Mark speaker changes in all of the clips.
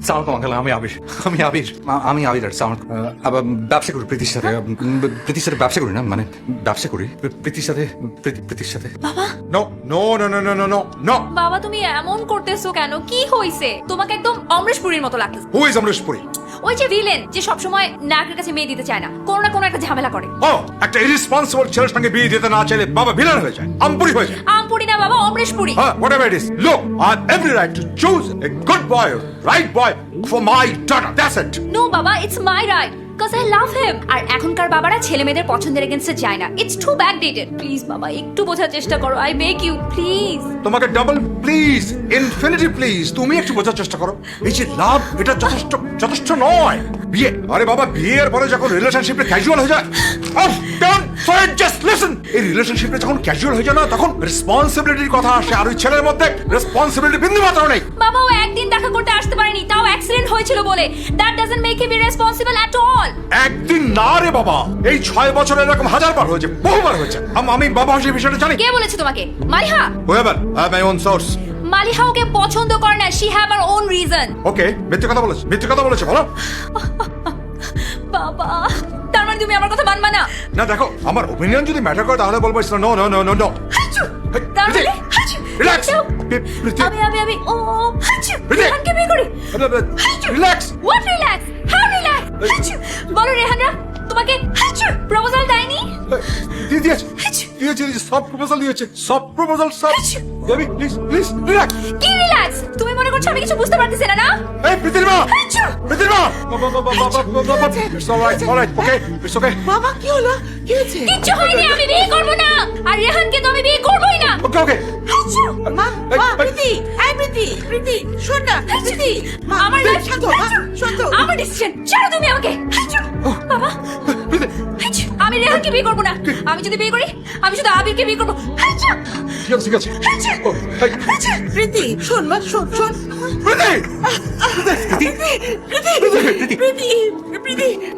Speaker 1: সালাম আঙ্কেল, আমি আবির। আমি আবির আর সালাম। আবার ব্যবসা করি প্রীতির সাথে। প্রীতির সাথে ব্যবসা করি না, মানে ব্যবসা করি প্রীতির সাথে। প্রীতির সাথে।
Speaker 2: বাবা
Speaker 1: no no no no no no no no.
Speaker 2: বাবা তুমি এমন করতেছো কেন? কি হইছে? তোমাকে একদম অমরেশপুরীর মতো লাগতেছে।
Speaker 1: Who is অমরেশপুরি?
Speaker 2: ওই যে ভিলেন যে সবসময় নায়কের কাছে মেয়ে দিতে চায় না, কোনো না কোনো একটা ঝামেলা করে।
Speaker 1: ও, একটা ইরেসপন্সিবল ছেলের সঙ্গে বিয়ে দিতে না চাইলে বাবা ভিলেন হয়ে যায়, আমপুরি হয়ে যায়।
Speaker 2: আমপুরি না বাবা, অমরেশপুরী।
Speaker 1: Whatever it is, look, I have every right to choose a good boy, right boy for my daughter. That's it.
Speaker 2: No বাবা, it's my right cuz I love him. আর এখনকার বাবারা ছেলে মেয়েদের পছন্দের এগেইনস্টে যায় না। It's two backdated. প্লিজ বাবা একটু বোঝার চেষ্টা করো, আই বেগ ইউ প্লিজ।
Speaker 1: তোমাকে ডাবল প্লিজ, ইনফিনিটি প্লিজ, তুমি একটু বোঝার চেষ্টা করো। এই যে লাভ, এটা যথেষ্ট নয়। বিয়ে, আরে বাবা বিয়ের পরে যখন রিলেশনশিপে ক্যাজুয়াল হয়ে যায়, জাস্ট লিসেন, এই রিলেশনশিপে যখন ক্যাজুয়াল হয়ে যায় না, তখন রেসপন্সিবিলিটির কথা আসে, আর ওই ছেলের মধ্যে রেসপন্সিবিলিটি বিন্দু মাত্র নেই।
Speaker 2: বাবা ও একদিন দেখা করতে আসতে পারেনি, তাও অ্যাক্সিডেন্ট হয়েছিল বলে। That doesn't make him irresponsible at all.
Speaker 1: একদিন না রে বাবা, এই 6 বছরে এরকম হাজারবার হয়েছে, বহুবার হয়েছে। আমি বাবা হিসেবে বিষয়টা জানি।
Speaker 2: কে বলেছে তোমাকে? Maliha.
Speaker 1: Whoever, I have my own source.
Speaker 2: Maliha ওকে পছন্দ করে না, she have her own reason.
Speaker 1: Okay, মিথ্যে কথা বলেছে বলো।
Speaker 2: বাবা তার মানে তুমি আমার কথা মানবা না?
Speaker 1: না দেখো, আমার ওপিনিয়ন যদি ম্যাটার করে তাহলে বলবো no no no no no.
Speaker 2: তার মানে
Speaker 1: রিল্যাক্স।
Speaker 2: আমি ও রেহানকে বিয়ে করি।
Speaker 1: Relax.
Speaker 2: What relax? How relax? বলো রেহানরা তোমাকে প্রপোজাল দেয়নি?
Speaker 1: দিয়েছে সব প্রপোজাল দিয়েছে, সব প্রপোজাল সব। Baby please relax.
Speaker 2: কি রিল্যাক্স? তুমি মনে করছো আমি কিছু বুঝতে পারতেছি না?
Speaker 1: এই প্রীতির মা, It's all right, okay, it's okay.
Speaker 3: বাবা কি হলো? কি হয়েছে?
Speaker 2: কিচ্ছু হয়নি, আমি বিয়ে করব না। আর রেহানকে তো আমি বিয়ে করবই না।
Speaker 1: Okay.
Speaker 3: মা প্রীতি, এই প্রীতি শোন না প্রীতি।
Speaker 2: আমার লাইফ
Speaker 3: শান্ত মা, শান্ত।
Speaker 2: আমার ডিসিশন, ছাড়ো তুমি আমাকে। বাবা আমি রেহানকে বিয়ে করব না। আমি যদি বিয়ে করি আমি শুধু আবিরকে বিয়ে করব।
Speaker 1: ঠিক আছে।
Speaker 3: প্রীতি শোন মা, শোন।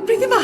Speaker 3: প্রীতি মা,